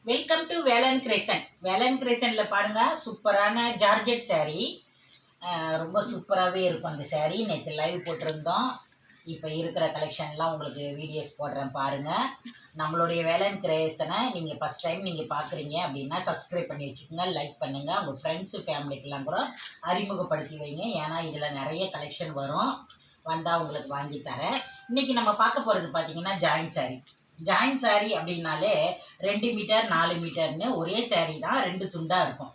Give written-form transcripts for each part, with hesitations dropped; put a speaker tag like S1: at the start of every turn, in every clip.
S1: Welcome to Velan creation. வேலன் கிரேசனில் பாருங்கள், சூப்பரான ஜார்ஜெட் saree. ரொம்ப சூப்பராகவே இருக்கும் அந்த saree. நேற்று லைவ் போட்டிருந்தோம். இப்போ இருக்கிற கலெக்ஷன்லாம் உங்களுக்கு வீடியோஸ் போடுறேன் பாருங்கள். நம்மளுடைய வேலன் கிரேசனை நீங்கள் ஃபஸ்ட் டைம் நீங்கள் பார்க்குறீங்க அப்படின்னா சப்ஸ்கிரைப் பண்ணி வச்சுக்கோங்க, லைக் பண்ணுங்கள். உங்கள் ஃப்ரெண்ட்ஸு ஃபேமிலிக்கெல்லாம் கூட அறிமுகப்படுத்தி வைங்க. ஏன்னா இதில் நிறைய கலெக்ஷன் வந்தால் உங்களுக்கு வாங்கி தரேன். இன்றைக்கி நம்ம பார்க்க போகிறது பார்த்திங்கன்னா ஜாயின்ட் saree. ஜாயின்ட் saree அப்படின்னாலே 2 மீட்டர் 4 மீட்டர்னு ஒரே saree தான், 2 துண்டாக இருக்கும்.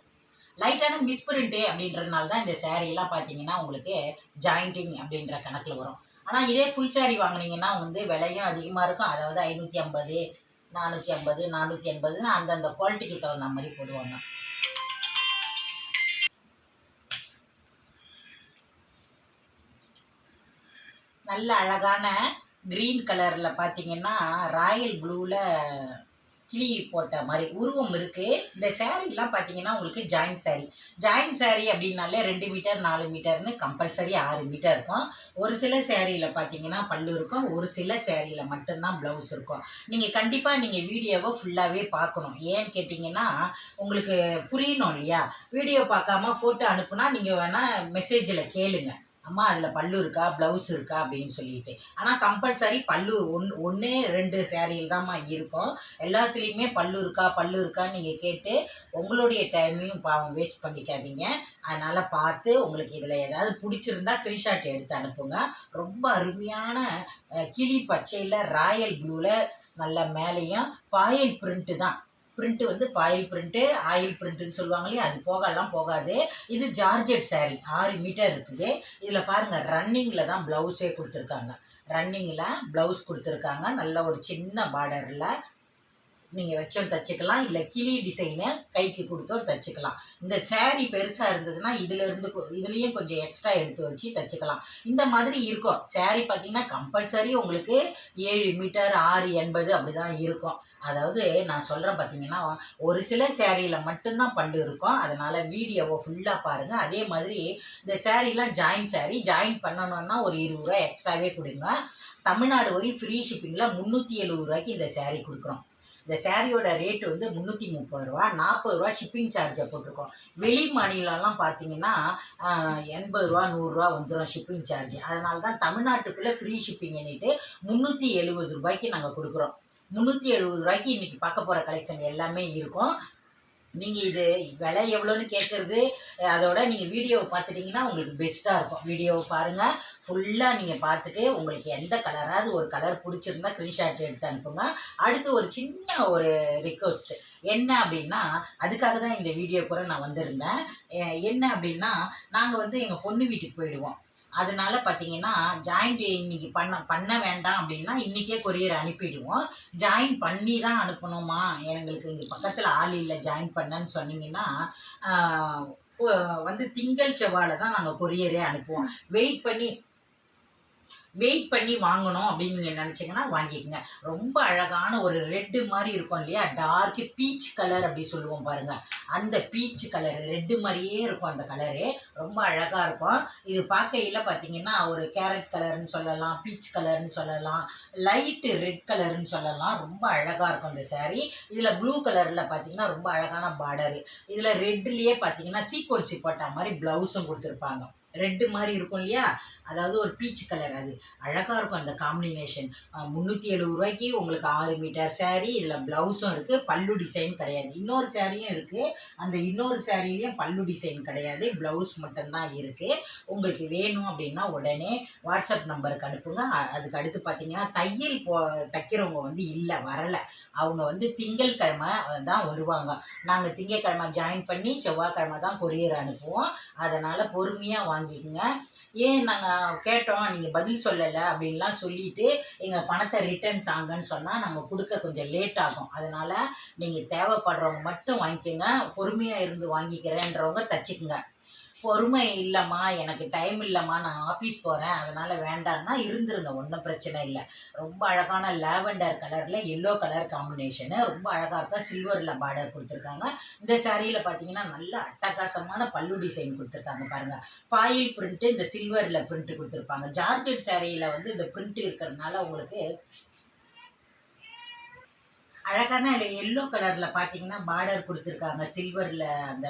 S1: லைட்டான மிஸ் பிரிண்ட்டு அப்படின்றதுனால தான் இந்த சேரீலாம் பார்த்தீங்கன்னா உங்களுக்கு ஜாயிண்டிங் அப்படின்ற கணக்கில் வரும். ஆனால் இதே ஃபுல் saree வாங்கினீங்கன்னா வந்து விலையும் அதிகமாக இருக்கும். அதாவது 550, 450, 480 அந்தந்த குவாலிட்டிக்கு தகுந்த மாதிரி போடுவாங்க. நல்ல அழகான க்ரீன் கலரில் பார்த்தீங்கன்னா ராயல் ப்ளூவில் கிளி போட்ட மாதிரி உருவம் இருக்குது. இந்த சேரீலாம் பார்த்தீங்கன்னா உங்களுக்கு ஜாயின்ட் saree அப்படின்னாலே 2 மீட்டர் 4 மீட்டர்னு கம்பல்சரி 6 மீட்டர் இருக்கும். ஒரு சில சேரீயில் பார்த்தீங்கன்னா பல்லு இருக்கும், ஒரு சில சேரீயில் மட்டும்தான் ப்ளவுஸ் இருக்கும். நீங்கள் கண்டிப்பாக நீங்கள் வீடியோவை ஃபுல்லாகவே பார்க்கணும். ஏன்னு கேட்டிங்கன்னா உங்களுக்கு புரியணும் இல்லையா? வீடியோ பார்க்காம ஃபோட்டோ அனுப்புனா நீங்கள் வேணால் மெசேஜில் கேளுங்க, அம்மா அதில் பல்லு இருக்கா ப்ளவுஸ் இருக்கா அப்படின்னு சொல்லிட்டு. ஆனால் கம்பல்சரி பல்லு ஒன்று 2 சேரீயில் தான்மா இருக்கும். எல்லாத்துலேயுமே பல்லு இருக்கான்னு நீங்கள் கேட்டு உங்களுடைய டைமையும் பாவம் வேஸ்ட் பண்ணிக்காதீங்க. அதனால் பார்த்து உங்களுக்கு இதில் ஏதாவது பிடிச்சிருந்தா ஸ்க்ரீன்ஷாட் எடுத்து அனுப்புங்க. ரொம்ப அருமையான கிளி பச்சையில் ராயல் ப்ளூவில் நல்ல மேலேயும் பாயல் பிரிண்ட்டு தான். பிரிண்ட்டு வந்து பாயில் பிரிண்ட்டு, ஆயில் பிரிண்ட்டுன்னு சொல்லுவாங்க இல்லையா, அது போகாது. இது ஜார்ஜெட் saree 6 மீட்டர் இருக்குது. இதில் பாருங்கள், ரன்னிங்கில் தான் ப்ளவுஸே கொடுத்துருக்காங்க. ரன்னிங்கில் ப்ளவுஸ் கொடுத்துருக்காங்க. நல்ல ஒரு சின்ன பார்டரில் நீங்கள் வச்சும் தைச்சிக்கலாம், இல்லை கிளி டிசைனை கைக்கு கொடுத்தும் தைச்சிக்கலாம். இந்த saree பெருசாக இருந்ததுன்னா இதுலேயும் கொஞ்சம் எக்ஸ்ட்ரா எடுத்து வச்சு தைச்சிக்கலாம். இந்த மாதிரி இருக்கும் saree. பார்த்திங்கன்னா கம்பல்சரி உங்களுக்கு 7 மீட்டர் 680 அப்படி தான் இருக்கும். அதாவது நான் சொல்கிறேன் பார்த்திங்கன்னா ஒரு சில சேரீயில் மட்டும்தான் பல்லு இருக்கும். அதனால் வீடியோவை ஃபுல்லாக பாருங்கள். அதே மாதிரி இந்த சேரீலாம் ஜாயின் பண்ணணுன்னா ஒரு 20 ரூபா எக்ஸ்ட்ராவே கொடுங்க. தமிழ்நாடு வரையும் ஃப்ரீ ஷிப்பிங்கில் 370 ரூபாய்க்கு இந்த saree கொடுக்குறோம். இந்த சேரீயோட ரேட்டு வந்து 330 ரூபா, 40 ரூபா ஷிப்பிங் சார்ஜை போட்டிருக்கோம். வெளி மாநிலம்லாம் பார்த்தீங்கன்னா 80 ரூபா 100 ரூபா வந்துடும் ஷிப்பிங் சார்ஜ். அதனால தான் தமிழ்நாட்டுக்குள்ளே ஃப்ரீ ஷிப்பிங்னிட்டு 370 ரூபாய்க்கு நாங்கள் கொடுக்குறோம். 370 ரூபாய்க்கு இன்றைக்கி பார்க்க போகிற கலெக்ஷன் எல்லாமே இருக்கும். நீங்கள் இது விலை எவ்வளோன்னு கேட்குறது, அதோட நீங்கள் வீடியோவை பார்த்துட்டிங்கன்னா உங்களுக்கு பெஸ்ட்டாக இருக்கும். வீடியோவை பாருங்கள், ஃபுல்லாக நீங்கள் பார்த்துட்டு உங்களுக்கு எந்த கலராவது ஒரு கலர் பிடிச்சிருந்தா ஸ்க்ரீன்ஷாட் எடுத்து அனுப்புங்க. அடுத்து ஒரு சின்ன ஒரு ரிக்வெஸ்ட்டு என்ன அப்படின்னா, அதுக்காக தான் இந்த வீடியோ கூட நான் வந்திருந்தேன். என்ன அப்படின்னா, நாங்கள் வந்து எங்கள் பொண்ணு வீட்டுக்கு போயிடுவோம். அதனால பார்த்தீங்கன்னா ஜாயிண்ட் இன்றைக்கி பண்ண வேண்டாம் அப்படின்னா இன்றைக்கே கொரியர் அனுப்பிடுவோம். ஜாயின் பண்ணி தான் அனுப்பணுமா, எங்களுக்கு இங்கே பக்கத்தில் ஆள் இல்லை ஜாயின் பண்ணன்னு சொன்னீங்கன்னா வந்து திங்கள் செவ்வாயில் தான் நாங்கள் கொரியரே அனுப்புவோம். வெயிட் பண்ணி வாங்கணும் அப்படின்னு நீங்கள் நினச்சிங்கன்னா வாங்கிக்கோங்க. ரொம்ப அழகான ஒரு ரெட்டு மாதிரி இருக்கும் இல்லையா, டார்க்கு பீச் கலர் அப்படி சொல்லுவோம் பாருங்கள். அந்த பீச் கலரு ரெட்டு மாதிரியே இருக்கும். அந்த கலரு ரொம்ப அழகாக இருக்கும். இது பார்க்கையில் பார்த்தீங்கன்னா ஒரு கேரட் கலர்னு சொல்லலாம், பீச் கலர்னு சொல்லலாம், லைட்டு ரெட் கலர்னு சொல்லலாம். ரொம்ப அழகாக இருக்கும் இந்த saree. இதில் ப்ளூ கலரில் பார்த்தீங்கன்னா ரொம்ப அழகான பார்டரு. இதில் ரெட்லேயே பார்த்தீங்கன்னா சீக்வன்சி போட்ட மாதிரி ப்ளவுஸும் கொடுத்துருப்பாங்க. ரெட்டு மாதிரி இருக்கும் இல்லையா, அதாவது ஒரு பீச் கலர். அது அழகாக இருக்கும் அந்த காம்பினேஷன். 370 ரூபாய்க்கு உங்களுக்கு 6 மீட்டர் saree. இதில் ப்ளவுஸும் இருக்குது, பல்லு டிசைன் கிடையாது. இன்னொரு சாரியும் இருக்குது, அந்த இன்னொரு சாரிலையும் பல்லு டிசைன் கிடையாது, ப்ளவுஸ் மட்டும்தான் இருக்குது. உங்களுக்கு வேணும் அப்படின்னா உடனே வாட்ஸ்அப் நம்பருக்கு அனுப்புங்க. அதுக்கு அடுத்து பார்த்தீங்கன்னா தைக்கிறவங்க வந்து வரலை. அவங்க வந்து திங்கட்கிழமை தான் வருவாங்க. நாங்கள் திங்கட்கிழமை ஜாயின் பண்ணி செவ்வாய்க்கிழமை தான் கொரியர் அனுப்புவோம். அதனால் பொறுமையாக வாங்கிக்கோங்க. ஏன் நாங்கள் கேட்டோம் நீங்கள் பதில் சொல்லலை அப்படின்லாம் சொல்லிவிட்டு எங்கள் பணத்தை ரிட்டர்ன் தாங்கன்னு சொன்னால் நாங்கள் கொடுக்க கொஞ்சம் லேட் ஆகும். அதனால் நீங்கள் தேவைப்படுறவங்க மட்டும் வாங்கிக்கோங்க. பொறுமையாக இருந்து வாங்கிக்கிறேன்றவங்க தச்சுக்குங்க. பொறுமை இல்லைம்மா, எனக்கு டைம் இல்லைம்மா, நான் ஆஃபீஸ் போகிறேன் அதனால் வேண்டான்னா இருந்துருங்க, ஒன்றும் பிரச்சனை இல்லை. ரொம்ப அழகான லாவெண்டர் கலரில் எல்லோ கலர் காம்பினேஷனு ரொம்ப அழகாக இருக்கும். சில்வரில் பார்டர் கொடுத்துருக்காங்க. இந்த சாரியில் பார்த்தீங்கன்னா நல்ல அட்டகாசமான பல்லு டிசைன் கொடுத்துருக்காங்க பாருங்கள். பாயில் பிரிண்ட்டு, இந்த சில்வரில் பிரிண்ட்டு கொடுத்துருப்பாங்க. ஜார்ஜெட் சாரியில் வந்து இந்த பிரிண்ட்டு இருக்கிறதுனால உங்களுக்கு அழகான எல்லோ கலரில் பார்த்தீங்கன்னா பார்டர் கொடுத்துருக்காங்க சில்வரில் அந்த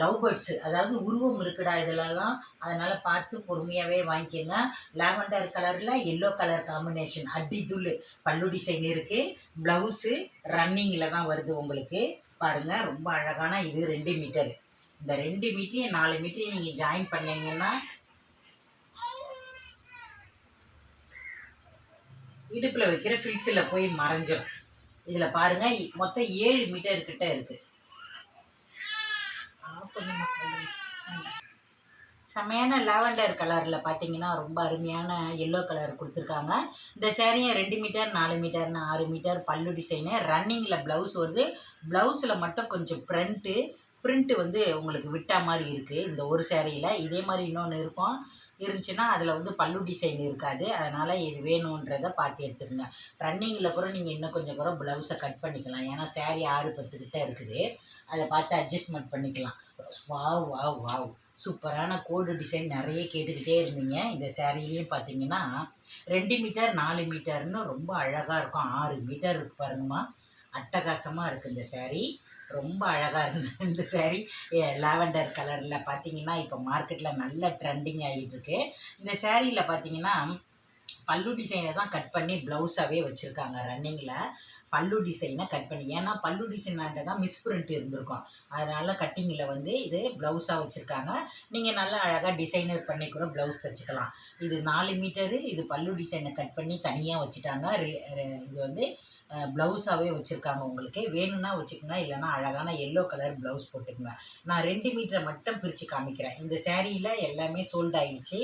S1: லவ் பேர்ட்ஸு, அதாவது உருவம் இருக்குடா இதிலெல்லாம். அதனால் பார்த்து பொறுமையாகவே வாங்கிக்கோங்க. லாவெண்டர் கலரில் எல்லோ கலர் காம்பினேஷன் அடிதுள் பல்லு டிசைன் இருக்குது. ப்ளவுஸு ரன்னிங்கில் தான் வருது உங்களுக்கு. பாருங்கள், ரொம்ப அழகான இது 2 மீட்டர். இந்த 2 மீட்டரையும் 4 மீட்டரையும் நீங்கள் ஜாயின் பண்ணிங்கன்னா இடுப்பில் வைக்கிற ஃபில்ஸில் போய் மறைஞ்சிடும். இதில் பாருங்கள், மொத்தம் 7 மீட்டர் கிட்ட இருக்குது. செமையான லாவெண்டர் கலரில் பார்த்தீங்கன்னா ரொம்ப அருமையான எல்லோ கலர் கொடுத்துருக்காங்க. இந்த சேரீயும் 2 மீட்டர் 4 மீட்டர்னு 6 மீட்டர் பல்லு டிசைனு. ரன்னிங்கில் ப்ளவுஸ் வருது. ப்ளவுஸில் மட்டும் கொஞ்சம் பிரிண்ட்டு வந்து உங்களுக்கு விட்டா மாதிரி இருக்குது இந்த ஒரு சேரீயில். இதே மாதிரி இன்னொன்று இருந்துச்சுன்னா அதில் வந்து பல்லு டிசைன் இருக்காது. அதனால் இது வேணுன்றதை பார்த்து எடுத்துக்கோங்க. ரன்னிங்கில் கூட நீங்கள் இன்னும் கொஞ்சம் கூட ப்ளவுஸை கட் பண்ணிக்கலாம். ஏன்னா சேரீ 6-10 கிட்ட இருக்குது. அதை பார்த்து அட்ஜஸ்ட்மெண்ட் பண்ணிக்கலாம். வாவ் வாவ் வாவ், சூப்பரான கோடு டிசைன் நிறைய கேட்டுக்கிட்டே இருந்தீங்க. இந்த சேரீலையும் பார்த்தீங்கன்னா 2 மீட்டர் 4 மீட்டர்னு ரொம்ப அழகாக இருக்கும். 6 மீட்டர் இருக்கு பாருங்கம்மா. அட்டகாசமாக இருக்குது இந்த சேரீ. ரொம்ப அழகாக இருந்தது இந்த சேரீ. லாவெண்டர் கலரில் பார்த்தீங்கன்னா இப்போ மார்க்கெட்டில் நல்ல ட்ரெண்டிங் ஆகிட்டுருக்கு. இந்த சேரீயில் பார்த்தீங்கன்னா பல்லு டிசைனை தான் கட் பண்ணி ப்ளவுஸாகவே வச்சுருக்காங்க. ரன்னிங்கில் பல்லு டிசைனை கட் பண்ணி, ஏன்னா பல்லு டிசைனாண்ட தான் மிஸ்பிரிண்ட் இருந்திருக்கும். அதனால் கட்டிங்கில் வந்து இது ப்ளவுஸாக வச்சுருக்காங்க. நீங்கள் நல்லா அழகாக டிசைனர் பண்ணி கூட ப்ளவுஸ் தைச்சிக்கலாம். இது 4 மீட்டரு. இது பல்லு டிசைனை கட் பண்ணி தனியாக வச்சுட்டாங்க. இது வந்து ப்ளவுஸாகவே வச்சுருக்காங்க. உங்களுக்கு வேணும்னா வச்சுக்கோங்க, இல்லைனா அழகான எல்லோ கலர் ப்ளவுஸ் போட்டுக்கோங்க. நான் 2 மீட்டரை மட்டும் பிரித்து காமிக்கிறேன். இந்த சேரீயில் எல்லாமே சோல்ட் ஆகிடுச்சு.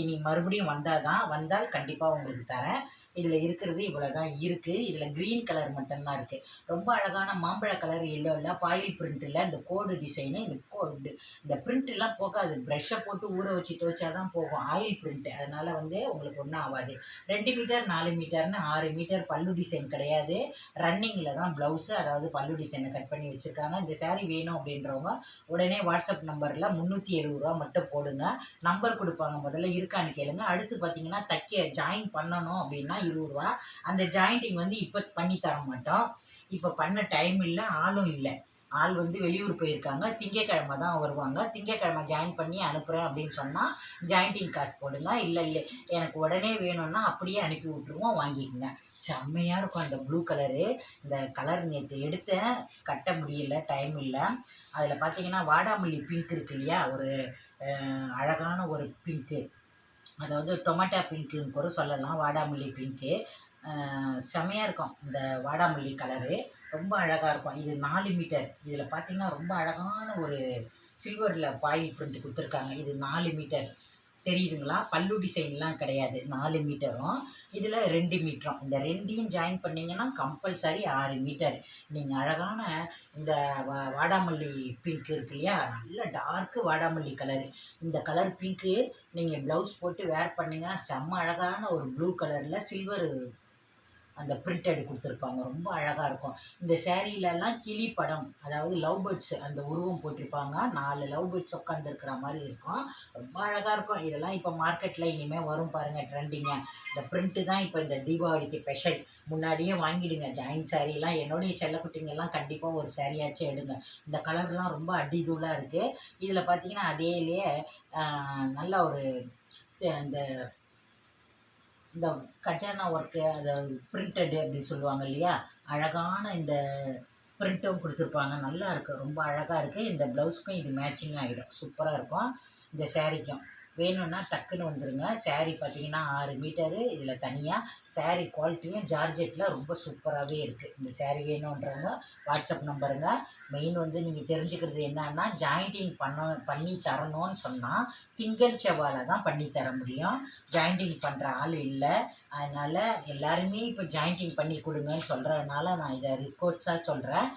S1: இனி மறுபடியும் வந்தால் கண்டிப்பாக உங்களுக்கு தரேன். இதில் இருக்கிறது இவ்வளோ தான் இருக்குது. இதில் க்ரீன் கலர் மட்டும்தான் இருக்குது. ரொம்ப அழகான மாம்பழ கலர் எல்லோவில் பாயில் பிரிண்ட்டில் இந்த கோடு டிசைனு. இந்த பிரிண்ட்டெல்லாம் போகாது. ப்ரெஷ்ஷை போட்டு ஊற வச்சு துவைச்சா தான் போகும், ஆயில் பிரிண்ட்டு. அதனால் வந்து உங்களுக்கு ஒன்றும் ஆகாது. 2 மீட்டர் 4 மீட்டர்னு 6 மீட்டர் பல்லு டிசைன் கிடையாது. ரன்னிங்கில் தான் ப்ளவுஸு, அதாவது பல்லு டிசைனை கட் பண்ணி வச்சுருக்காங்க. இந்த சேரீ வேணும் அப்படின்றவங்க உடனே வாட்ஸ்அப் நம்பரில் 370 ரூபா மட்டும் போடுங்க. நம்பர் கொடுப்பாங்க, முதல்ல இருக்கான்னு கேளுங்க. அடுத்து பார்த்தீங்கன்னா ஜாயின் பண்ணணும் அப்படின்னா 20 ரூபா. அந்த ஜாயிண்டிங் வந்து இப்போ பண்ணி தர மாட்டோம். இப்போ பண்ண டைம் இல்லை, ஆளும் இல்லை. ஆள் வந்து வெளியூர் போயிருக்காங்க. திங்கக்கிழமை தான் வருவாங்க. திங்கக்கிழமை ஜாயின் பண்ணி அனுப்புகிறேன் அப்படின்னு சொன்னால் ஜாயிண்டிங் காசு போடுங்க. இல்லை எனக்கு உடனே வேணும்னா அப்படியே அனுப்பி விட்ருவோம், வாங்கிக்கோங்க. செம்மையாக இருக்கும் அந்த ப்ளூ கலரு. இந்த கலர் நேற்று எடுத்தேன், கட்ட முடியல, டைம் இல்லை. அதில் பார்த்தீங்கன்னா வாடாமல்லி பிங்க் இருக்கு இல்லையா, ஒரு அழகான ஒரு பிங்க்கு, அதாவது டொமேட்டோ பிங்க்குன்னு கூட சொல்லலாம். வாடாமல்லி பிங்க்கு செமையாக இருக்கும். இந்த வாடாமல்லி கலரு ரொம்ப அழகாக இருக்கும். இது 4 மீட்டர். இதில் பார்த்திங்கன்னா ரொம்ப அழகான ஒரு சில்வரில் பாயில் பிரிண்ட் கொடுத்துருக்காங்க. இது 4 மீட்டர் தெரியுதுங்களா? பல்லு டிசைன்லாம் கிடையாது. 4 மீட்டரும் இதில் 2 மீட்டரும். இந்த 2ஐயும் ஜாயின் பண்ணிங்கன்னா கம்பல்சரி 6 மீட்டர். நீங்கள் அழகான இந்த வாடாமல்லி பிங்க் இருக்கு இல்லையா, நல்ல டார்க்கு வாடாமல்லி கலரு. இந்த கலர் பிங்க்கு நீங்கள் ப்ளவுஸ் போட்டு வேர் பண்ணிங்கன்னா செம்ம அழகான ஒரு ப்ளூ கலரில் சில்வர் அந்த பிரிண்டட் கொடுத்துருப்பாங்க. ரொம்ப அழகாக இருக்கும். இந்த சேரீலெல்லாம் கிளி படம், அதாவது லவ் பேர்ட்ஸ் அந்த உருவம் போட்டிருப்பாங்க. 4 லவ் பேர்ட்ஸ் உட்காந்துருக்கிற மாதிரி இருக்கும். ரொம்ப அழகாக இருக்கும். இதெல்லாம் இப்போ மார்க்கெட்டில் இனிமேல் வரும் பாருங்கள், ட்ரெண்டிங்க. இந்த பிரிண்ட்டு தான் இப்போ இந்த தீபாவளிக்கு ஸ்பெஷல். முன்னாடியே வாங்கிடுங்க ஜாயின் சாரீலாம். என்னுடைய செல்லக்குட்டிங்கெல்லாம் கண்டிப்பாக ஒரு சாரியாச்சும் எடுங்க. இந்த கலர்லாம் ரொம்ப அடிதூளாக இருக்குது. இதில் பார்த்தீங்கன்னா அதேலேயே நல்ல ஒரு இந்த இந்த கஜானா ஒர்க்கு, அதாவது பிரிண்டடு அப்படின்னு சொல்லுவாங்க இல்லையா, அழகான இந்த பிரிண்ட்டும் கொடுத்துருப்பாங்க. நல்லா இருக்குது, ரொம்ப அழகாக இருக்குது. இந்த ப்ளவுஸுக்கும் இது மேட்சிங் ஆகிடும், சூப்பராக இருக்கும். இந்த சேரீக்கும் வேணும்னா டக்குன்னு வந்துடுங்க. சேரீ பார்த்தீங்கன்னா 6 மீட்டரு. இதில் தனியாக சேரீ குவாலிட்டியும் ஜார்ஜெட்டில் ரொம்ப சூப்பராகவே இருக்குது. இந்த சேரீ வேணுன்றவங்க வாட்ஸ்அப் நம்பருங்க. மெயின் வந்து நீங்கள் தெரிஞ்சுக்கிறது என்னன்னா, ஜாயிண்டிங் பண்ணி தரணும்னு சொன்னால் திங்கள் செவ்வாயில் தான் பண்ணி தர முடியும். ஜாயிண்டிங் பண்ணுற ஆள் இல்லை. அதனால் எல்லாருமே இப்போ ஜாயிண்டிங் பண்ணி கொடுங்கன்னு சொல்கிறதுனால நான் இதை ரிக்வஸ்ட்டாக சொல்கிறேன்.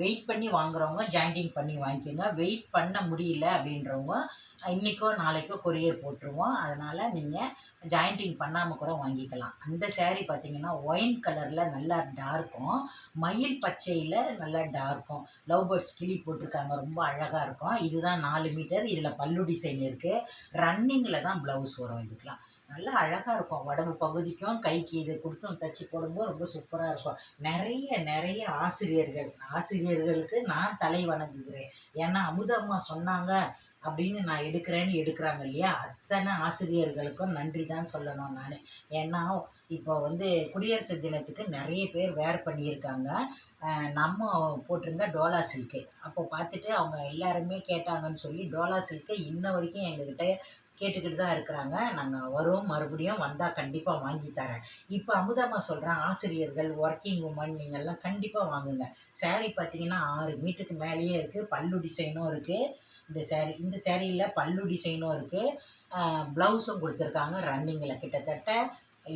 S1: வெயிட் பண்ணி வாங்குறவங்க ஜாயிண்டிங் பண்ணி வாங்கிக்கோங்க. வெயிட் பண்ண முடியல அப்படின்றவங்க இன்றைக்கோ நாளைக்கோ கொரியர் போட்டுருவோம். அதனால் நீங்கள் ஜாயிண்டிங் பண்ணாமல் கூட வாங்கிக்கலாம். அந்த சேரீ பார்த்திங்கன்னா ஒயின் கலரில் நல்லா டார்க்கும், மயில் பச்சையில் நல்லா டார்க்கும், லவ் பேர்ட்ஸ் கிளி போட்டிருக்காங்க. ரொம்ப அழகாக இருக்கும். இதுதான் 4 மீட்டர். இதில் பல்லு டிசைன் இருக்குது. ரன்னிங்கில் தான் ப்ளவுஸ் வரும். இதுக்கெலாம் நல்லா அழகாக இருக்கும். உடம்பு பகுதிக்கும் கைக்கு இது கொடுத்தும் தைச்சி போடும்போது ரொம்ப சூப்பராக இருக்கும். நிறைய ஆசிரியர்களுக்கு நான் தலை வணங்குகிறேன். ஏன்னா அமுதம்மா சொன்னாங்க அப்படின்னு நான் எடுக்கிறேன்னு எடுக்கிறாங்க இல்லையா, அத்தனை ஆசிரியர்களுக்கும் நன்றி தான் சொல்லணும் நான். ஏன்னா இப்போ வந்து குடியரசு தினத்துக்கு நிறைய பேர் வேர் பண்ணியிருக்காங்க. நம்ம போட்டிருந்த டோலா சில்க்கு அப்போ பார்த்துட்டு அவங்க எல்லாருமே கேட்டாங்கன்னு சொல்லி டோலா சில்க்கு இன்ன வரைக்கும் எங்ககிட்ட கேட்டுக்கிட்டு தான் இருக்கிறாங்க. நாங்கள் வரும், மறுபடியும் வந்தால் கண்டிப்பாக வாங்கி தரேன். இப்போ அமுதம்மா சொல்கிறேன், ஆசிரியர்கள், ஒர்க்கிங் உமன் நீங்கள்லாம் கண்டிப்பாக வாங்குங்க. சேரீ பார்த்தீங்கன்னா 6 மீட்டருக்கு மேலேயே இருக்குது. பல்லு டிசைனும் இருக்குது. இந்த சேரீயில் பல்லு டிசைனும் இருக்குது. ப்ளவுஸும் கொடுத்துருக்காங்க ரன்னிங்கில். கிட்டத்தட்ட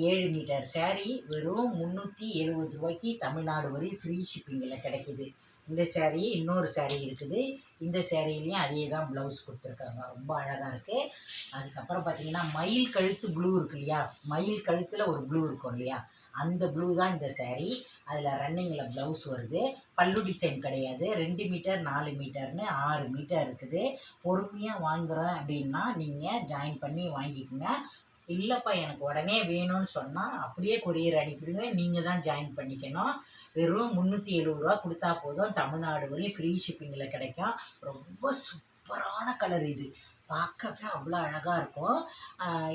S1: 7 மீட்டர் சேரீ வெறும் 370 ரூபாய்க்கு தமிழ்நாடு வரை ஃப்ரீ ஷிப்பிங்கில் கிடைக்கிது. இந்த சேரீ இன்னொரு சேரீ இருக்குது. இந்த சேரீலையும் அதே தான் ப்ளவுஸ் கொடுத்துருக்காங்க. ரொம்ப அழகாக இருக்குது. அதுக்கப்புறம் பார்த்தீங்கன்னா மயில் கழுத்து ப்ளூ இருக்கு இல்லையா, மயில் கழுத்தில் ஒரு ப்ளூ இருக்கும் இல்லையா, அந்த ப்ளூ தான் இந்த சேரீ. அதில் ரன்னிங்கில் ப்ளவுஸ் வருது. பல்லு டிசைன் கிடையாது. 2 மீட்டர் 4 மீட்டர்னு 6 மீட்டர் இருக்குது. பொறுமையாக வாங்குகிறோம் அப்படின்னா நீங்கள் ஜாயின் பண்ணி வாங்கிக்கோங்க. இல்லைப்பா எனக்கு உடனே வேணும்னு சொன்னால் அப்படியே கொரியர் அனுப்பிடுங்க. நீங்கள் தான் ஜாயின் பண்ணிக்கணும். வெறும் 370 ரூபா கொடுத்தா போதும். தமிழ்நாடு வரையும் ஃப்ரீ ஷிப்பிங்கில் கிடைக்கும். ரொம்ப சூப்பரான கலர் இது. பார்க்கவே அவ்வளோ அழகாக இருக்கும்.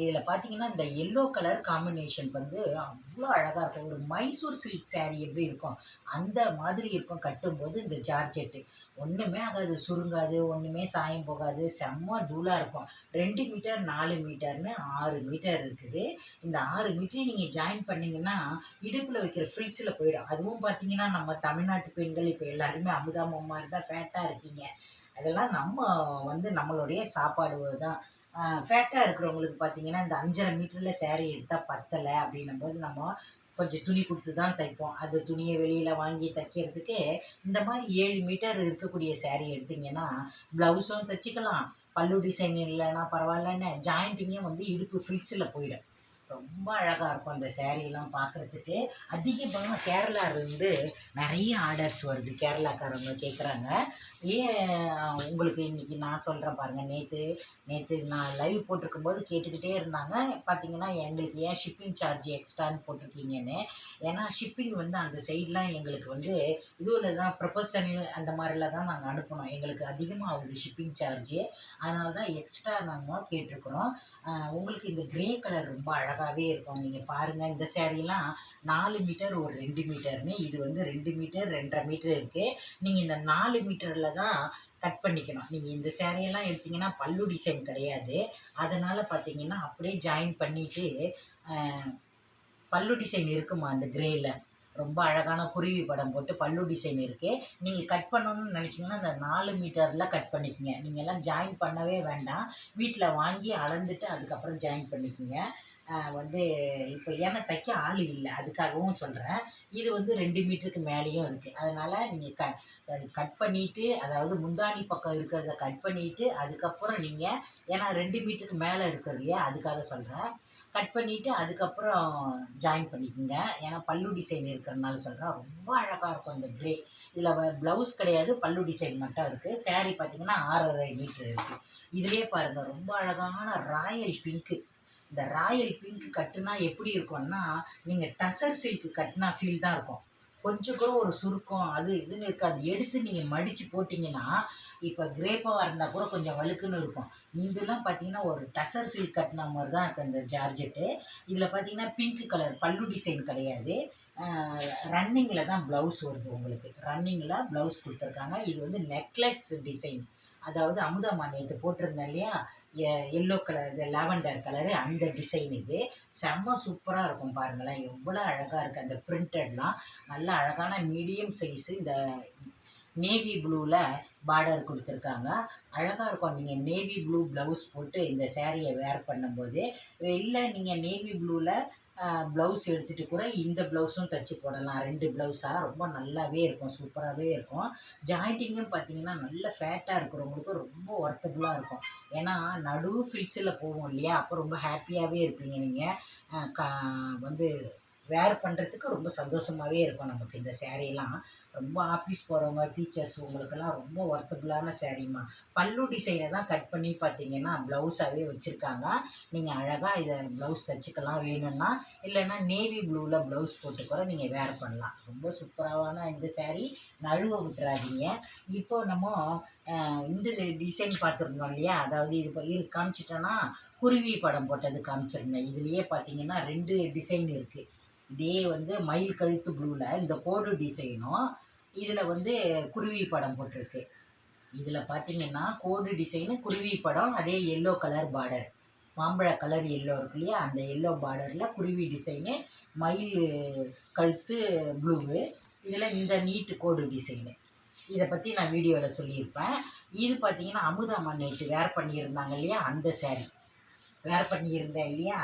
S1: இதில் பார்த்தீங்கன்னா இந்த எல்லோ கலர் காம்பினேஷன் வந்து அவ்வளோ அழகாக இருக்கும். ஒரு மைசூர் சில்க் சேரீ எப்படி இருக்கும் அந்த மாதிரி இருக்கும். கட்டும்போது இந்த ஜார்ஜெட்டு ஒன்றுமே ஆகாது, சுருங்காது, ஒன்றுமே சாயம் போகாது, செம்ம தூளாக இருக்கும். 2 மீட்டர் 4 மீட்டர்னு 6 மீட்டர் இருக்குது. இந்த 6 மீட்டரையும் நீங்கள் ஜாயின் பண்ணிங்கன்னா இடுப்பில் வைக்கிற ஃப்ரிட்ஜில் போயிடும். அதுவும் பார்த்தீங்கன்னா நம்ம தமிழ்நாட்டு பெண்கள் இப்போ எல்லாருமே அமுதாம்மா மாதிரி தான் ஃபேட்டாக இருக்கீங்க. அதெல்லாம் நம்ம வந்து நம்மளுடைய சாப்பாடு தான். ஃபேட்டாக இருக்கிறவங்களுக்கு பார்த்தீங்கன்னா இந்த 5.5 மீட்டரில் சேரீ எடுத்தால் பத்தலை அப்படின்னும்போது நம்ம கொஞ்சம் துணி கொடுத்து தான் தைப்போம். அது துணியை வெளியில் வாங்கி தைக்கிறதுக்கு இந்த மாதிரி 7 மீட்டர் இருக்கக்கூடிய சேரீ எடுத்திங்கன்னா ப்ளவுஸும் தைச்சிக்கலாம். பல்லு டிசைன் இல்லைன்னா பரவாயில்லன்னு ஜாயிண்டிங்கே வந்து இடுப்பு ஃபிக்ஸில் போயிடும். ரொம்ப அழகாக இருக்கும் அந்த சேரீலாம் பார்க்குறதுக்கு. அதிகமாக கேரளாவிலேருந்து நிறைய ஆர்டர்ஸ் வருது. கேரளாக்காரவங்க கேட்குறாங்க. ஏன் உங்களுக்கு இன்றைக்கி நான் சொல்கிறேன் பாருங்கள். நேற்று நான் லைவ் போட்டிருக்கும்போது கேட்டுக்கிட்டே இருந்தாங்க. பார்த்தீங்கன்னா எங்களுக்கு ஏன் ஷிப்பிங் சார்ஜ் எக்ஸ்ட்ரான்னு போட்டிருக்கீங்கன்னு. ஏன்னா ஷிப்பிங் வந்து அந்த சைட்லாம் எங்களுக்கு வந்து இதுவில் தான் ப்ரொபோஷனல் அந்த மாதிரிலாம் தான் நாங்கள் அனுப்பணும். எங்களுக்கு அதிகமாக ஆகுது ஷிப்பிங் சார்ஜு. அதனால தான் எக்ஸ்ட்ரா நாங்கள் கேட்டிருக்குறோம். உங்களுக்கு இந்த க்ரே கலர் ரொம்ப அழகாகவே இருக்கும். நீங்கள் பாருங்கள், இந்த சேரீலாம் 4 மீட்டர் ஒரு 2 மீட்டர்னு, இது வந்து 2 மீட்டர் 2.5 மீட்டர் இருக்குது. நீங்கள் இந்த 4 மீட்டரில் தான் கட் பண்ணிக்கணும். நீங்கள் இந்த சேரீயெல்லாம் எடுத்திங்கன்னா பல்லு டிசைன் கிடையாது. அதனால் பார்த்தீங்கன்னா அப்படியே ஜாயின் பண்ணிவிட்டு பல்லு டிசைன் இருக்குமா அந்த க்ரேயில் ரொம்ப அழகான குருவி படம் போட்டு பல்லு டிசைன் இருக்குது. நீங்கள் கட் பண்ணணும்னு நினச்சிங்கன்னா அந்த 4 மீட்டரில் கட் பண்ணிக்கோங்க. நீங்கள்லாம் ஜாயின் பண்ணவே வேண்டாம். வீட்டில் வாங்கி அளந்துட்டு அதுக்கப்புறம் ஜாயின் பண்ணிக்கோங்க. வந்து இப்போ ஏன்னா தைக்க ஆள் இல்லை, அதுக்காகவும் சொல்கிறேன். இது வந்து 2 மீட்டருக்கு மேலேயும் இருக்குது. அதனால் நீங்கள் கட் பண்ணிவிட்டு, அதாவது முந்தானி பக்கம் இருக்கிறத கட் பண்ணிவிட்டு அதுக்கப்புறம் நீங்கள், ஏன்னா 2 மீட்டருக்கு மேலே இருக்குது இல்லையா, அதுக்காக சொல்கிறேன். கட் பண்ணிவிட்டு அதுக்கப்புறம் ஜாயின் பண்ணிக்கோங்க. ஏன்னா பல்லு டிசைன் இருக்கிறனால சொல்கிறேன். ரொம்ப அழகாக இருக்கும் இந்த க்ரே. இதில் ப்ளவுஸ் கிடையாது, பல்லு டிசைன் மட்டும் இருக்குது. சேரீ பார்த்திங்கன்னா 6.5 மீட்ரு இருக்குது. இதிலே பாருங்கள் ரொம்ப அழகான ராயல் பிங்க்கு. இந்த ராயல் பிங்க் கட்டுனா எப்படி இருக்கும்னா, நீங்கள் டசர் சில்க்கு கட்டினா ஃபீல் தான் இருக்கும். கொஞ்சம் கூட ஒரு சுருக்கம் அது இதுன்னு இருக்காது. எடுத்து நீங்கள் மடித்து போட்டிங்கன்னா, இப்போ கிரேப்பாக இருந்தால் கூட கொஞ்சம் வழுக்குன்னு இருக்கும். இதெல்லாம் பார்த்தீங்கன்னா ஒரு டசர் சில்க் கட்டின மாதிரி தான் இருக்குது இந்த ஜார்ஜெட்டு. இதில் பார்த்தீங்கன்னா பிங்க் கலர் பல்லு டிசைன் கிடையாது. ரன்னிங்கில் தான் ப்ளவுஸ் வருது உங்களுக்கு. ரன்னிங்கில் ப்ளவுஸ் கொடுத்துருக்காங்க. இது வந்து நெக்லஸ் டிசைன். அதாவது அமுதம்மா நேற்று போட்டிருந்தேன் இல்லையா, எல்லோ கலர், இது லாவெண்டர் கலரு, அந்த டிசைன் இது. செம்ம சூப்பராக இருக்கும் பாருங்களேன். எவ்வளோ அழகாக இருக்குது அந்த பிரிண்டட்லாம். நல்ல அழகான மீடியம் சைஸு. இந்த நேவி ப்ளூவில் பார்டர் கொடுத்துருக்காங்க. அழகாக இருக்கும். நீங்கள் நேவி ப்ளூ ப்ளவுஸ் போட்டு இந்த சேரீயை வேர் பண்ணும்போது, இல்லை நீங்கள் நேவி ப்ளூவில் ப்ளவுஸ் எடுத்துகிட்டு கூட இந்த ப்ளவுஸும் தைச்சி போடலாம். 2 ப்ளவுஸாக ரொம்ப நல்லாவே இருக்கும், சூப்பராகவே இருக்கும். ஜாயிண்டிங்கும் பார்த்தீங்கன்னா நல்ல ஃபேட்டாக இருக்கிறவங்களுக்கு ரொம்ப ஒர்த்தபுளாக இருக்கும். ஏன்னா நடு ஃபில்ஸில் போவோம் இல்லையா, அப்போ ரொம்ப ஹாப்பியாகவே இருப்பீங்க நீங்கள் வந்து வேர் பண்ணுறதுக்கு ரொம்ப சந்தோஷமாகவே இருக்கும் நமக்கு இந்த சேரீலாம். ரொம்ப ஆஃபீஸ் போகிறவங்க, டீச்சர்ஸ் உங்களுக்கெல்லாம் ரொம்ப ஒர்த்தபுளான சேரீம்மா. பல்லு டிசைனை தான் கட் பண்ணி பார்த்தீங்கன்னா ப்ளவுஸாகவே வச்சுருக்காங்க. நீங்கள் அழகாக இதை ப்ளவுஸ் தைச்சிக்கலாம் வேணும்னா, இல்லைன்னா நேவி ப்ளூவில் ப்ளவுஸ் போட்டு கூட நீங்கள் வேர் பண்ணலாம். ரொம்ப சூப்பரான இந்த சேரீ, நழுவ விட்டுறாதீங்க. இப்போ நம்ம இந்த டிசைன் பார்த்துருந்தோம் இல்லையா, அதாவது இது காமிச்சிட்டோன்னா குருவி படம் போட்டது காமிச்சிருந்தேன். இதுலேயே பார்த்தீங்கன்னா 2 டிசைன் இருக்குது. இதே வந்து மயில் கழுத்து ப்ளூவில் இந்த கோடு டிசைனும், இதில் வந்து குருவி படம் போட்டிருக்கு. இதில் பார்த்தீங்கன்னா கோடு டிசைனு, குருவி படம், அதே எல்லோ கலர் பார்டர், மாம்பழ கலர் எல்லோ இருக்கு இல்லையா, அந்த எல்லோ பார்டரில் குருவி டிசைனு, மயில் கழுத்து ப்ளூவு, இதில் இந்த நீட்டு கோடு டிசைனு. இதை பற்றி நான் வீடியோவில் சொல்லியிருப்பேன். இது பார்த்தீங்கன்னா அமுதாம்மா நேற்று வேர் பண்ணியிருந்தாங்க இல்லையா, அந்த சேரீ வேர் பண்ணியிருந்தேன் இல்லையா,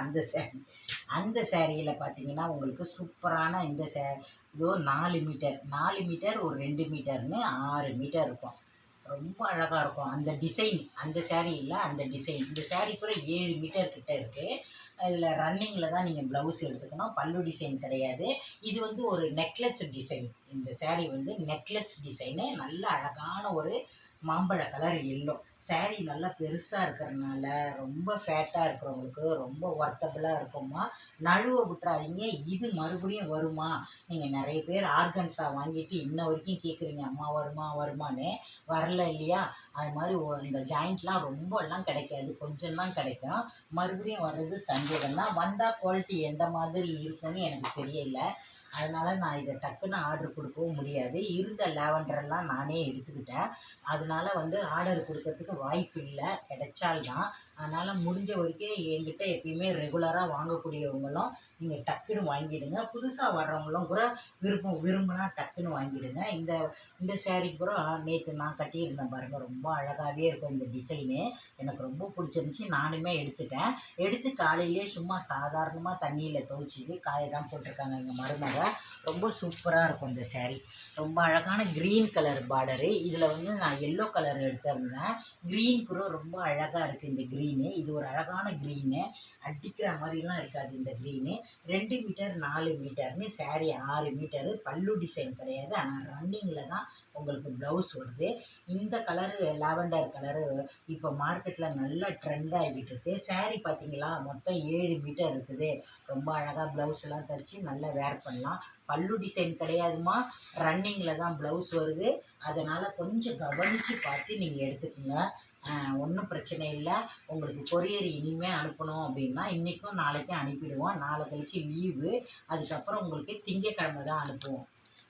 S1: அந்த சேரீயில் பார்த்தீங்கன்னா உங்களுக்கு சூப்பரான இந்த இதோ 4 மீட்டர் 4 மீட்டர் ஒரு 2 மீட்டர்னு 6 மீட்டர் இருக்கும். ரொம்ப அழகாக இருக்கும் அந்த டிசைன். அந்த சேரீயில் அந்த டிசைன், இந்த சேரீ கூட 7 மீட்டர் கிட்ட இருக்குது. இதில் ரன்னிங்கில் தான் நீங்கள் ப்ளவுஸ் எடுத்துக்கணும், பல்லு டிசைன் கிடையாது. இது வந்து ஒரு நெக்லஸ் டிசைன். இந்த சேரீ வந்து நெக்லஸ் டிசைனு, நல்ல அழகான ஒரு மாம்பழ கலர் எல்லோ. சேரீ நல்லா பெருசாக இருக்கிறதுனால ரொம்ப ஃபேட்டாக இருக்கிறவங்களுக்கு ரொம்ப ஒர்த்தபுளாக இருக்குமா. நழுவ விட்டுறாதீங்க. இது மறுபடியும் வருமா, நீங்கள் நிறைய பேர் ஆர்கன்ஸா வாங்கிட்டு இன்ன வரைக்கும் கேட்குறீங்க, அம்மா வருமா வருமானு. வரல இல்லையா, அது மாதிரி இந்த ஜாயிண்ட்லாம் ரொம்பலாம் கிடைக்காது, கொஞ்சம் தான் கிடைக்கும். மறுபடியும் வர்றது சந்தேகம் தான். வந்தால் குவாலிட்டி எந்த மாதிரி இருக்குன்னு எனக்கு தெரியல. அதனால் நான் இதை டக்குன்னு ஆர்டர் கொடுக்கவும் முடியாது. இருந்த லாவெண்டரெல்லாம் நானே எடுத்துக்கிட்டேன். அதனால் வந்து ஆர்டர் கொடுக்கறதுக்கு வாய்ப்பு இல்லை, கிடைச்சால்தான். அதனால் முடிஞ்ச வரைக்கும் என்கிட்ட எப்பயுமே ரெகுலராக வாங்கக்கூடியவங்களும் நீங்கள் டக்குன்னு வாங்கிடுங்க. புதுசாக வர்றவங்களும் கூட விரும்பினா டக்குன்னு வாங்கிடுங்க. இந்த சேரீ கூட நேற்று நான் கட்டியிருந்தேன் பாருங்கள், ரொம்ப அழகாகவே இருக்கும் இந்த டிசைனு. எனக்கு ரொம்ப பிடிச்சிருந்துச்சி, நானுமே எடுத்துட்டேன். எடுத்து காலையிலே சும்மா சாதாரணமாக தண்ணியில் துவைச்சி காய தான் போட்டிருக்காங்க எங்கள் மருமக. ரொம்ப சூப்பராக இருக்கும் இந்த சேரீ. ரொம்ப அழகான க்ரீன் கலர் பார்டரு. இதில் வந்து நான் எல்லோ கலர் எடுத்திருந்தேன். க்ரீன் கூட ரொம்ப அழகாக இருக்குது இந்த க்ரீனு. இது ஒரு அழகான க்ரீனு, அடிக்கிற மாதிரிலாம் இருக்காது இந்த க்ரீனு. 2 மீட்டர் 4 மீட்டர்னு சேரீ 6 மீட்டரு. பல்லு டிசைன் கிடையாது, ஆனால் ரன்னிங்கில் தான் உங்களுக்கு ப்ளவுஸ் வருது. இந்த கலரு லாவெண்டர் கலரு இப்போ மார்க்கெட்டில் நல்லா ட்ரெண்ட் ஆகிட்டு இருக்கு. சேரீ பார்த்தீங்களா, மொத்தம் 7 மீட்டர் இருக்குது. ரொம்ப அழகாக ப்ளவுஸ்லாம் தைச்சி நல்லா வேர் பண்ணலாம். பல்லு டிசைன் கிடையாதுமா, ரன்னிங்கில் தான் ப்ளவுஸ் வருது. அதனால் கொஞ்சம் கவனித்து பார்த்து நீங்கள் எடுத்துக்கோங்க. ஒன்றும் பிரச்சனை இல்லை. உங்களுக்கு கொரியர் இனிமேல் அனுப்பணும் அப்படின்னா இன்றைக்கும் நாளைக்கும் அனுப்பிடுவோம். நாளை கழிச்சு லீவு, அதுக்கப்புறம் உங்களுக்கு திங்கக்கிழமை தான் அனுப்புவோம்.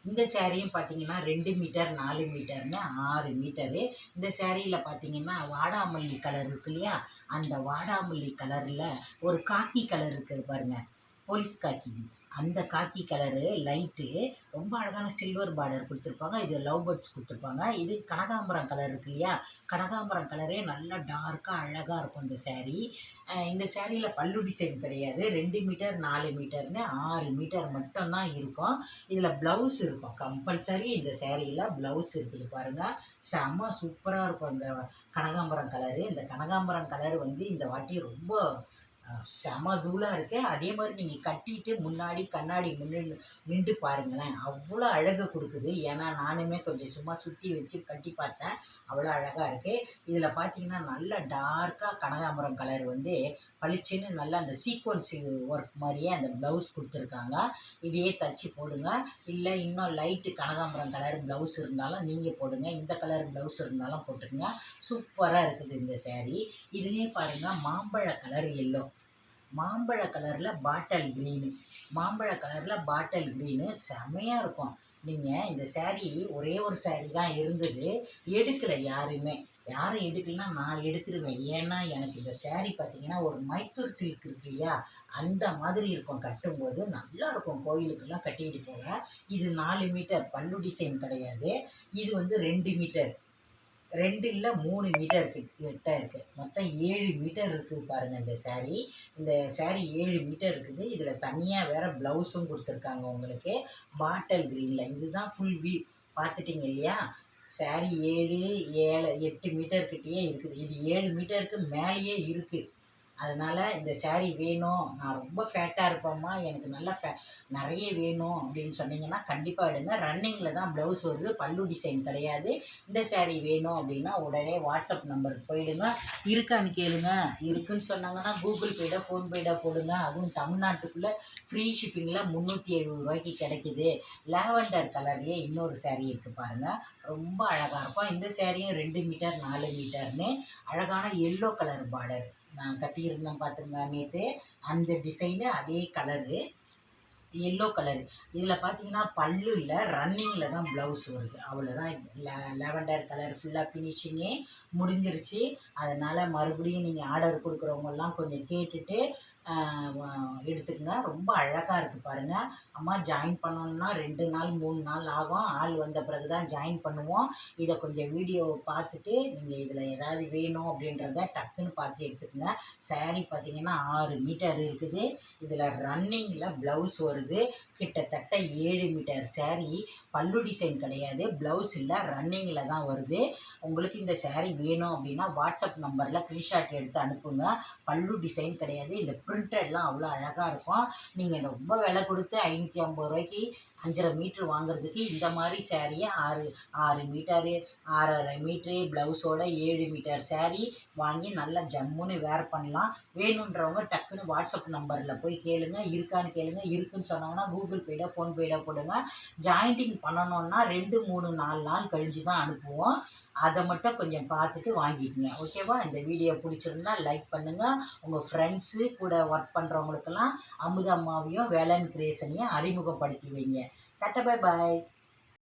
S1: இந்த சேரீயும் பார்த்தீங்கன்னா 2 மீட்டர் 4 மீட்டர்னு 6 மீட்டரு. இந்த சேரீயில் பார்த்தீங்கன்னா வாடாமல்லி கலர் இருக்கு இல்லையா, அந்த வாடாமல்லி கலரில் ஒரு காக்கி கலர் இருக்குது பாருங்கள், போலீஸ் காக்கி, அந்த காக்கி கலரு லைட்டு. ரொம்ப அழகான சில்வர் பார்டர் கொடுத்துருப்பாங்க. இது லவ் பேர்ட்ஸ் கொடுத்துருப்பாங்க. இது கனகாம்பரம் கலர் இருக்கு இல்லையா, கனகாம்பரம் கலரே நல்லா டார்க்காக அழகாக இருக்கும் இந்த சேரீ. இந்த சேரீயில் பல்லு டிசைன் கிடையாது. 2 மீட்டர் 4 மீட்டர்னு 6 மீட்டர் மட்டும்தான் இருக்கும். இதில் ப்ளவுஸ் இருக்கும் கம்பல்சரி. இந்த சேரீயில் ப்ளவுஸ் இருக்குது பாருங்கள், செம்ம சூப்பராக இருக்கும் இந்த கனகாம்பரம் கலரு. இந்த கனகாம்பரம் கலர் வந்து இந்த வாட்டி ரொம்ப செம தூளாக இருக்குது. அதே மாதிரி நீங்கள் கட்டிட்டு முன்னாடி கண்ணாடி நின்று பாருங்களேன், அவ்வளோ அழகு கொடுக்குது. ஏன்னா நானுமே கொஞ்சம் சும்மா சுற்றி வச்சு கட்டி பார்த்தேன், அவ்வளோ அழகாக இருக்குது. இதில் பார்த்தீங்கன்னா நல்ல டார்க்காக கனகாம்பரம் கலர் வந்து பளிச்சுன்னு நல்லா அந்த சீக்வன்ஸு ஒர்க் மாதிரியே அந்த ப்ளவுஸ் கொடுத்துருக்காங்க. இதையே தச்சு போடுங்க. இல்லை இன்னும் லைட்டு கனகாம்பரம் கலர் ப்ளவுஸ் இருந்தாலும் நீங்கள் போடுங்க, இந்த கலர் ப்ளவுஸ் இருந்தாலும் போட்டுருங்க. சூப்பராக இருக்குது இந்த சேரீ. இதுலேயே பாருங்கள் மாம்பழ கலர் எல்லோ, மாம்பழ கலரில் பாட்டல் க்ரீனு, மாம்பழ கலரில் பாட்டல் க்ரீனு செமையாக இருக்கும். நீங்கள் இந்த சேரீ ஒரே ஒரு சேரீ தான் இருந்தது, எடுக்கலை யாரும் எடுக்கலைன்னா நான் எடுத்துடுவேன். ஏன்னா எனக்கு இந்த சேரீ பார்த்தீங்கன்னா ஒரு மைசூர் சில்க் இருக்கு இல்லையா, அந்த மாதிரி இருக்கும். கட்டும்போது நல்லாயிருக்கும், கோயிலுக்கெல்லாம் கட்டிக்கிட்டு போக. இது 4 மீட்டர், பல்லு டிசைன் கிடையாது. இது வந்து 2 மீட்டர், 2 இல்லை 3 மீட்டர் கிட்ட இருக்குது. மொத்தம் 7 மீட்டர் இருக்குது பாருங்கள் இந்த சேரீ. இந்த சேரீ 7 மீட்டர் இருக்குது. இதில் தனியாக வேறு ப்ளவுஸும் கொடுத்துருக்காங்க உங்களுக்கு பாட்டல் க்ரீனில். இதுதான் ஃபுல் பார்த்துட்டிங்க இல்லையா. சேரீ 7 8 மீட்டர் கிட்டேயே இருக்குது. இது 7 மீட்டருக்கு மேலேயே இருக்குது. அதனால் இந்த saree வேணும், நான் ரொம்ப ஃபேட்டாக இருப்பேம்மா, எனக்கு நல்லா நிறைய வேணும் அப்படின்னு சொன்னீங்கன்னா கண்டிப்பாக எடுங்க. ரன்னிங்கில் தான் ப்ளவுஸ் வருது, பல்லு டிசைன் கிடையாது. இந்த saree வேணும் அப்படின்னா உடனே வாட்ஸ்அப் நம்பருக்கு போயிடுங்க. இருக்கான்னு கேளுங்க. இருக்குன்னு சொன்னாங்கன்னா கூகுள் பேட ஃபோன்பேட போடுங்க. அதுவும் தமிழ்நாட்டுக்குள்ளே ஃப்ரீ ஷிப்பிங்கில் 370 ரூபாய்க்கு கிடைக்குது. லாவெண்டர் கலர்லேயே இன்னொரு saree இருக்குது பாருங்கள், ரொம்ப அழகாக இருக்கும். இந்த சேரீயும் 2 மீட்டர் 4 மீட்டர்னு அழகான எல்லோ கலர் பார்டர் நான் கட்டியிருந்தேன் பார்த்துங்க நேற்று. அந்த டிசைனு அதே கலரு எல்லோ கலரு. இதில் பார்த்தீங்கன்னா பல்லு இல்லை, ரன்னிங்கில் தான் ப்ளவுஸ் வருது. அவ்வளோதான். லாவெண்டர் கலர் ஃபுல்லாக ஃபினிஷிங்கே முடிஞ்சிருச்சு. அதனால் மறுபடியும் நீங்கள் ஆர்டர் கொடுக்குறவங்கெல்லாம் கொஞ்சம் கேட்டுட்டு எடுத்துக்கங்க. ரொம்ப அழகாக இருக்குது பாருங்கள். அம்மா ஜாயின் பண்ணணுன்னா 2 நாள் 3 நாள் ஆகும். ஆள் வந்த பிறகு தான் ஜாயின் பண்ணுவோம். இதை கொஞ்சம் வீடியோவை பார்த்துட்டு நீங்கள் இதில் ஏதாவது வேணும் அப்படின்றத டக்குன்னு பார்த்து எடுத்துக்கங்க. saree பார்த்தீங்கன்னா 6 மீட்டர் இருக்குது. இதில் ரன்னிங்கில் ப்ளவுஸ் வருது. கிட்டத்தட்ட 7 மீட்டர் saree. பல்லு டிசைன் கிடையாது, ப்ளவுஸ் இல்லை, ரன்னிங்கில் தான் வருது. உங்களுக்கு இந்த saree வேணும் அப்படின்னா வாட்ஸ்அப் நம்பரில் ஸ்க்ரீன்ஷாட் எடுத்து அனுப்புங்க. பல்லு டிசைன் கிடையாது. இந்த பிரிண்டட்லாம் அவ்வளோ அழகாக இருக்கும். நீங்கள் ரொம்ப விலை கொடுத்து 550 ரூபாய்க்கு 5.5 மீட்ரு வாங்குறதுக்கு இந்த மாதிரி சாரியை 6 மீட்டரு 6.5 மீட்ரு ப்ளவுஸோட 7 மீட்டர் saree வாங்கி நல்லா ஜம்முன்னு வேர் பண்ணலாம். வேணுன்றவங்க டக்குன்னு வாட்ஸ்அப் நம்பரில் போய் கேளுங்க. இருக்கான்னு கேளுங்க. இருக்குன்னு சொன்னாங்கன்னா கூகுள் பேட ஃபோன்பேட போடுங்க. ஜாயிண்டிங் பண்ணணுன்னா 2 3 4 நாள் கழிஞ்சு தான் அனுப்புவோம். அதை மட்டும் கொஞ்சம் பார்த்துட்டு வாங்கிக்கோங்க. ஓகேவா? இந்த வீடியோ பிடிச்சிருந்தா லைக் பண்ணுங்கள். உங்கள் ஃப்ரெண்ட்ஸு கூட ஒர்க் பண்ணுறவங்களுக்கெல்லாம் அமுதம்மாவையும் வேலன் கிரியேஷனையும் அறிமுகப்படுத்தி வைங்க. Tata bye bye.